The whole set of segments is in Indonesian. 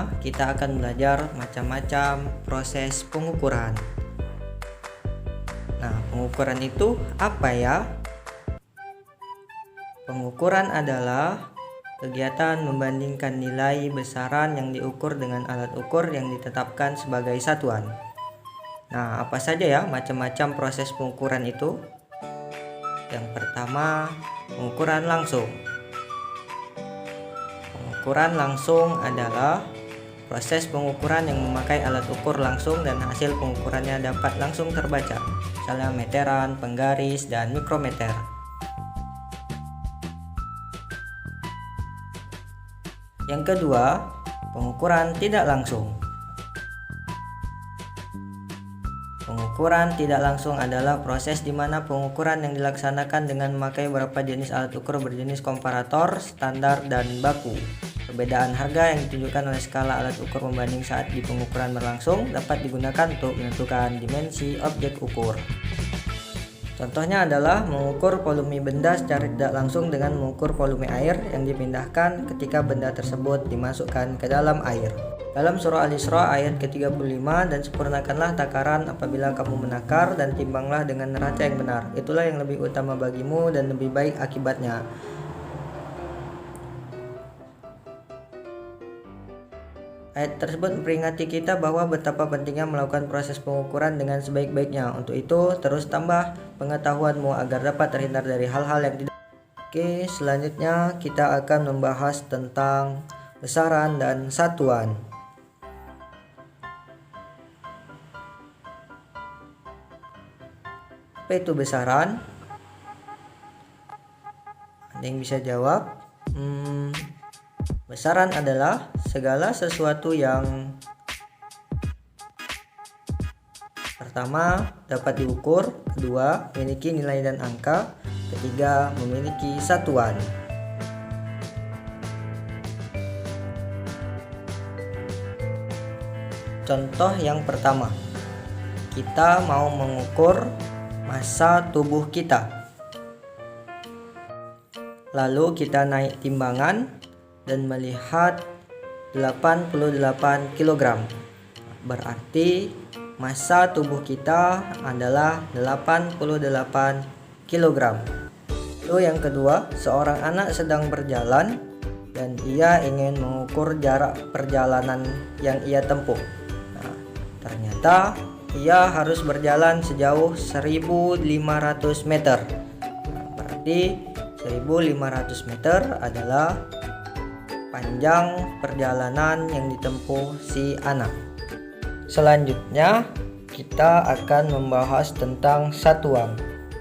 pertama kita akan belajar macam-macam proses pengukuran. Nah, pengukuran itu apa ya? Pengukuran adalah kegiatan membandingkan nilai besaran yang diukur dengan alat ukur yang ditetapkan sebagai satuan. Nah, apa saja ya macam-macam proses pengukuran itu? Yang pertama, pengukuran langsung. Pengukuran langsung adalah proses pengukuran yang memakai alat ukur langsung dan hasil pengukurannya dapat langsung terbaca, misalnya meteran, penggaris, dan mikrometer. Yang kedua, pengukuran tidak langsung. Pengukuran tidak langsung adalah proses di mana pengukuran yang dilaksanakan dengan memakai beberapa jenis alat ukur berjenis komparator, standar, dan baku. Perbedaan harga yang ditunjukkan oleh skala alat ukur pembanding saat di pengukuran berlangsung dapat digunakan untuk menentukan dimensi objek ukur. Contohnya adalah mengukur volume benda secara tidak langsung dengan mengukur volume air yang dipindahkan ketika benda tersebut dimasukkan ke dalam air. Dalam surah Al-Isra ayat ke-35, dan sempurnakanlah takaran apabila kamu menakar dan timbanglah dengan neraca yang benar. Itulah yang lebih utama bagimu dan lebih baik akibatnya. Ayat tersebut memperingati kita bahwa betapa pentingnya melakukan proses pengukuran dengan sebaik-baiknya. Untuk itu, terus tambah pengetahuanmu agar dapat terhindar dari hal-hal yang tidak. Oke, selanjutnya kita akan membahas tentang besaran dan satuan. Apa itu besaran? Ada yang bisa jawab? Besaran adalah segala sesuatu yang pertama dapat diukur, kedua memiliki nilai dan angka, ketiga memiliki satuan. Contoh yang pertama, kita mau mengukur massa tubuh kita. Lalu kita naik timbangan dan melihat 88 kg. Berarti massa tubuh kita adalah 88 kg. Lalu yang kedua, seorang anak sedang berjalan dan ia ingin mengukur jarak perjalanan yang ia tempuh. Nah, ternyata ia harus berjalan sejauh 1500 meter. Nah, berarti 1500 meter adalah panjang perjalanan yang ditempuh si anak. Selanjutnya kita akan membahas tentang satuan.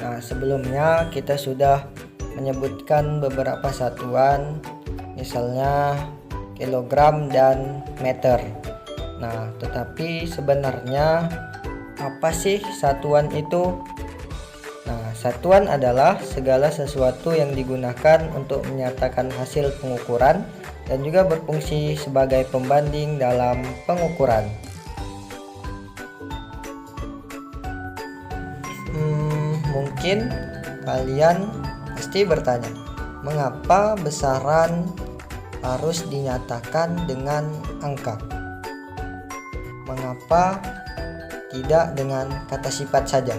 Nah, sebelumnya kita sudah menyebutkan beberapa satuan, misalnya kilogram dan meter. Nah, tetapi sebenarnya apa sih satuan itu? Nah, satuan adalah segala sesuatu yang digunakan untuk menyatakan hasil pengukuran dan juga berfungsi sebagai pembanding dalam pengukuran. Mungkin kalian pasti bertanya, mengapa besaran harus dinyatakan dengan angka? Mengapa tidak dengan kata sifat saja?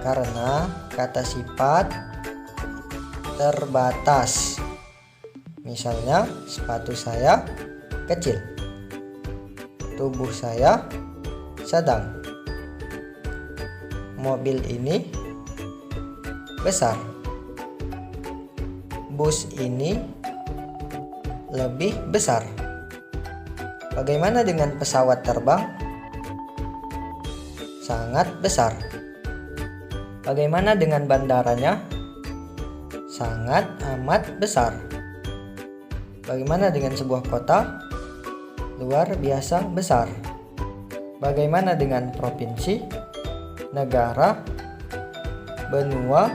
Karena kata sifat terbatas. Misalnya, sepatu saya kecil, tubuh saya sedang, mobil ini besar, bus ini lebih besar. Bagaimana dengan pesawat terbang? Sangat besar. Bagaimana dengan bandaranya? Sangat amat besar. Bagaimana dengan sebuah kota? Luar biasa besar. Bagaimana dengan provinsi, negara, benua,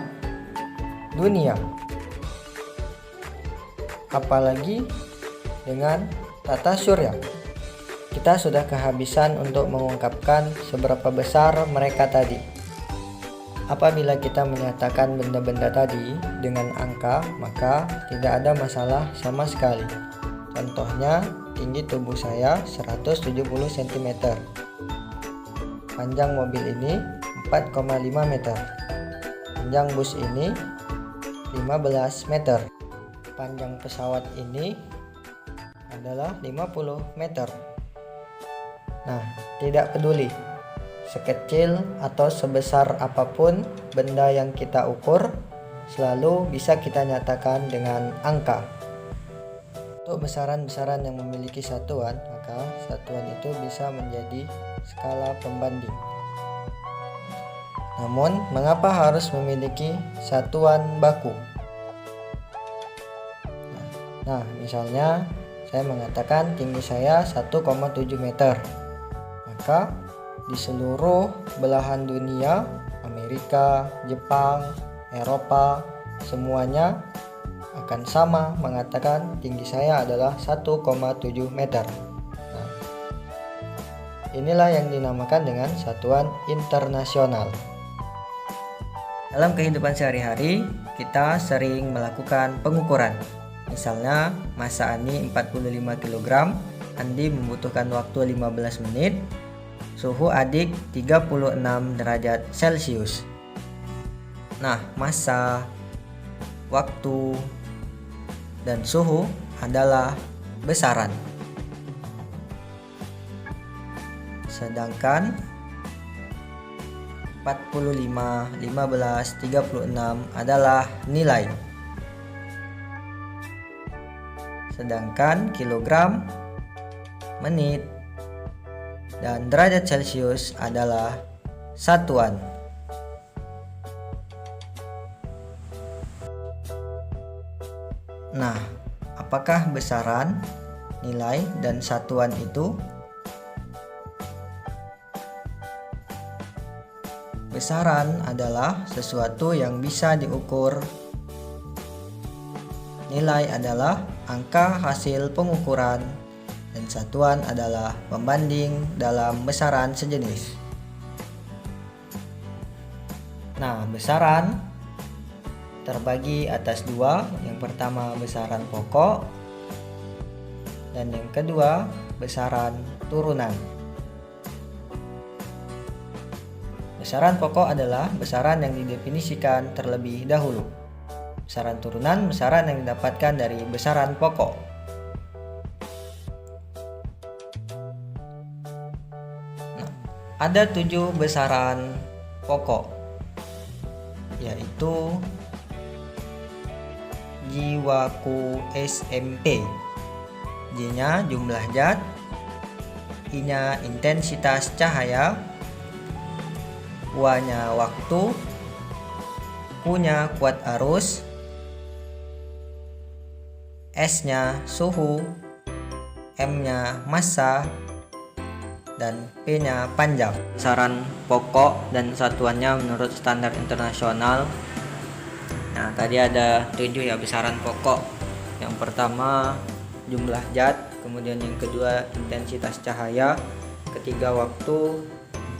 dunia? Apalagi dengan tata surya. Kita sudah kehabisan untuk mengungkapkan seberapa besar mereka tadi. Apabila kita menyatakan benda-benda tadi dengan angka, maka tidak ada masalah sama sekali. Contohnya, tinggi tubuh saya 170 cm. Panjang mobil ini 4,5 meter. Panjang bus ini 15 meter. Panjang pesawat ini adalah 50 meter. Nah, tidak peduli sekecil atau sebesar apapun benda yang kita ukur, selalu bisa kita nyatakan dengan angka. Untuk besaran-besaran yang memiliki satuan, maka satuan itu bisa menjadi skala pembanding. Namun, mengapa harus memiliki satuan baku? Nah, misalnya saya mengatakan tinggi saya 1,7 meter. Maka di seluruh belahan dunia, Amerika, Jepang, Eropa, semuanya akan sama mengatakan tinggi saya adalah 1,7 meter. Nah, inilah yang dinamakan dengan satuan internasional. Dalam kehidupan sehari-hari, kita sering melakukan pengukuran. Misalnya, massa Ani 45 kg, Andi membutuhkan waktu 15 menit, suhu adik 36 derajat Celcius. Nah, massa, waktu, dan suhu adalah besaran. Sedangkan 45, 15, 36 adalah nilai. Sedangkan kilogram, menit, dan derajat Celcius adalah satuan. Nah, apakah besaran, nilai, dan satuan itu? Besaran adalah sesuatu yang bisa diukur. Nilai adalah angka hasil pengukuran, dan satuan adalah pembanding dalam besaran sejenis. Nah, besaran terbagi atas dua. Yang pertama besaran pokok, dan yang kedua besaran turunan. Besaran pokok adalah besaran yang didefinisikan terlebih dahulu. Besaran turunan, besaran yang didapatkan dari besaran pokok. Nah, ada 7 besaran pokok, yaitu Jiwaku SMP. J-nya jumlah zat, I-nya intensitas cahaya, W-nya waktu, Q-nya kuat arus, S-nya suhu, M-nya massa, dan P-nya panjang. Besaran pokok dan satuannya menurut standar internasional. Nah, tadi ada 7 ya besaran pokok. Yang pertama jumlah zat, kemudian yang kedua intensitas cahaya, ketiga waktu,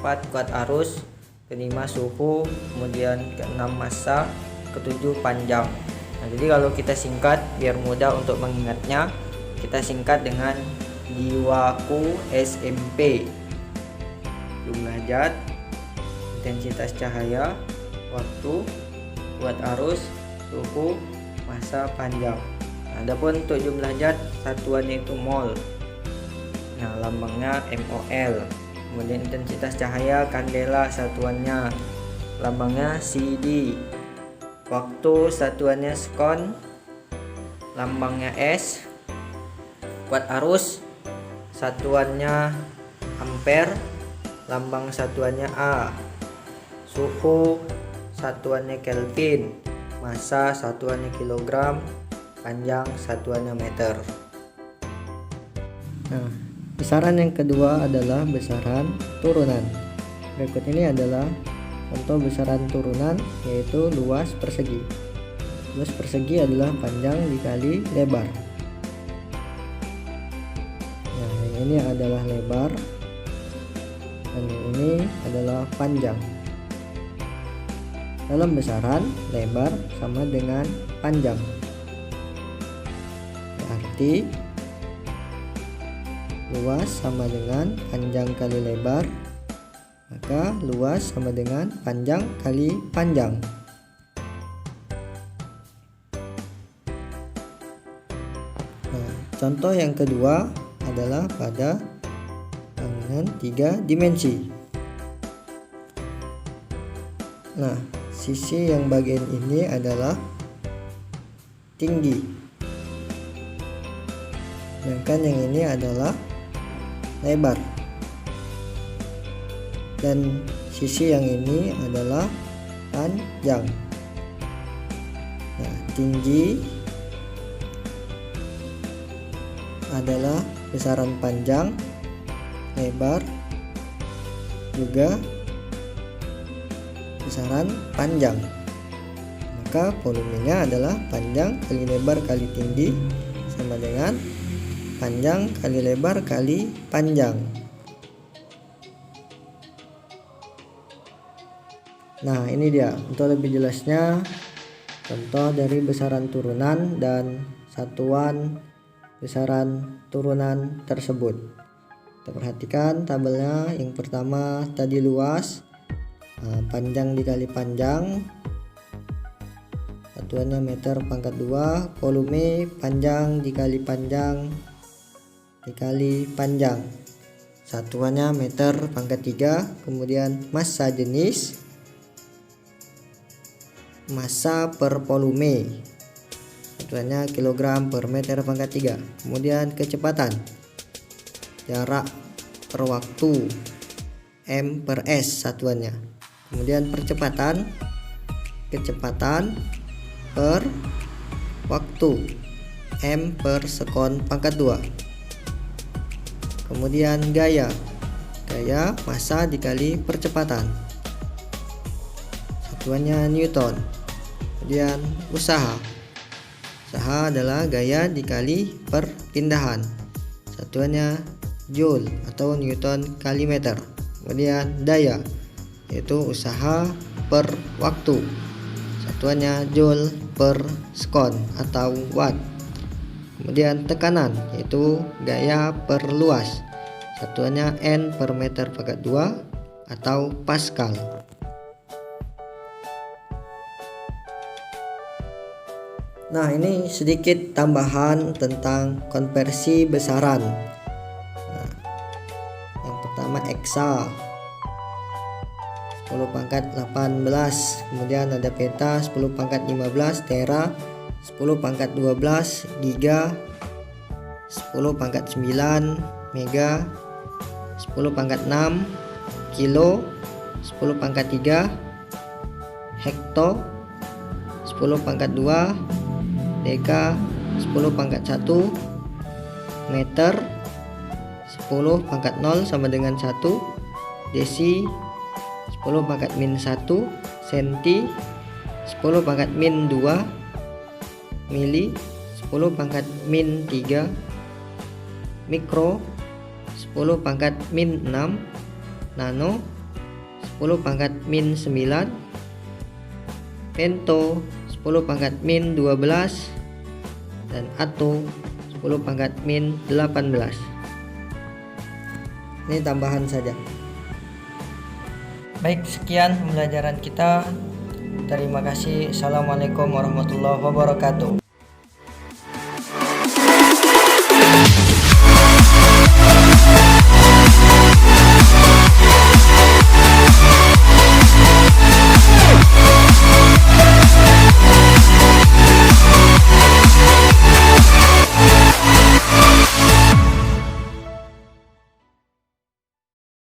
4 kuat arus, kelima suhu, kemudian keenam massa, ketujuh panjang. Nah, jadi kalau kita singkat biar mudah untuk mengingatnya, kita singkat dengan Jiwaku SMP. Jumlah zat, intensitas cahaya, waktu, kuat arus, suhu, massa, panjang. Nah, adapun untuk jumlah zat, satuannya itu mol. Nah, lambangnya MOL. Kemudian intensitas cahaya kandela, satuannya lambangnya CD. Waktu satuannya sekon, lambangnya S. Kuat arus satuannya ampere, lambang satuannya A. Suhu satuannya Kelvin, massa satuannya kilogram, panjang satuannya meter. Nah, besaran yang kedua adalah besaran turunan. Berikut ini adalah contoh besaran turunan, yaitu luas persegi. Luas persegi adalah panjang dikali lebar. Nah, yang ini adalah lebar, dan yang ini adalah panjang. Dalam besaran, lebar sama dengan panjang. Berarti luas sama dengan panjang kali lebar, maka luas sama dengan panjang kali panjang. Nah, contoh yang kedua adalah pada bangunan 3 dimensi. Nah, sisi yang bagian ini adalah tinggi, sedangkan yang ini adalah lebar, dan sisi yang ini adalah panjang. Nah, tinggi adalah besaran panjang, lebar juga besaran panjang, maka volumenya adalah panjang kali lebar kali tinggi sama dengan panjang kali lebar kali panjang. Nah, ini dia untuk lebih jelasnya contoh dari besaran turunan dan satuan besaran turunan tersebut. Kita perhatikan tabelnya. Yang pertama tadi luas, panjang dikali panjang, satuannya meter pangkat 2, volume panjang dikali panjang dikali panjang, satuannya meter pangkat 3. Kemudian massa jenis, massa per volume, satuannya kilogram per meter pangkat 3. Kemudian kecepatan, jarak per waktu, m per s satuannya. Kemudian percepatan, kecepatan per waktu, m per sekon pangkat 2. Kemudian gaya, gaya massa dikali percepatan, satuannya newton. Kemudian usaha, usaha adalah gaya dikali perpindahan, satuannya joule atau newton kali meter. Kemudian daya, yaitu usaha per waktu, satuannya joule per sekon atau watt. Kemudian tekanan, yaitu gaya per luas, satuannya N per meter pangkat 2 atau Pascal. Nah, ini sedikit tambahan tentang konversi besaran. Nah, yang pertama eksa 10 pangkat 18, kemudian ada peta 10 pangkat 15, tera 10 pangkat 12, giga 10 pangkat 9, mega 10 pangkat 6, kilo 10 pangkat 3, hekto 10 pangkat 2, deka 10 pangkat 1, meter 10 pangkat 0 sama dengan 1, desi 10 pangkat min 1, senti 10 pangkat min 2, mili 10 pangkat min 3, mikro 10 pangkat min 6, nano 10 pangkat min 9, pento 10 pangkat min 12, dan ato 10 pangkat min 18. Ini tambahan saja. Baik, sekian pembelajaran kita. Terima kasih. Assalamualaikum warahmatullahi wabarakatuh.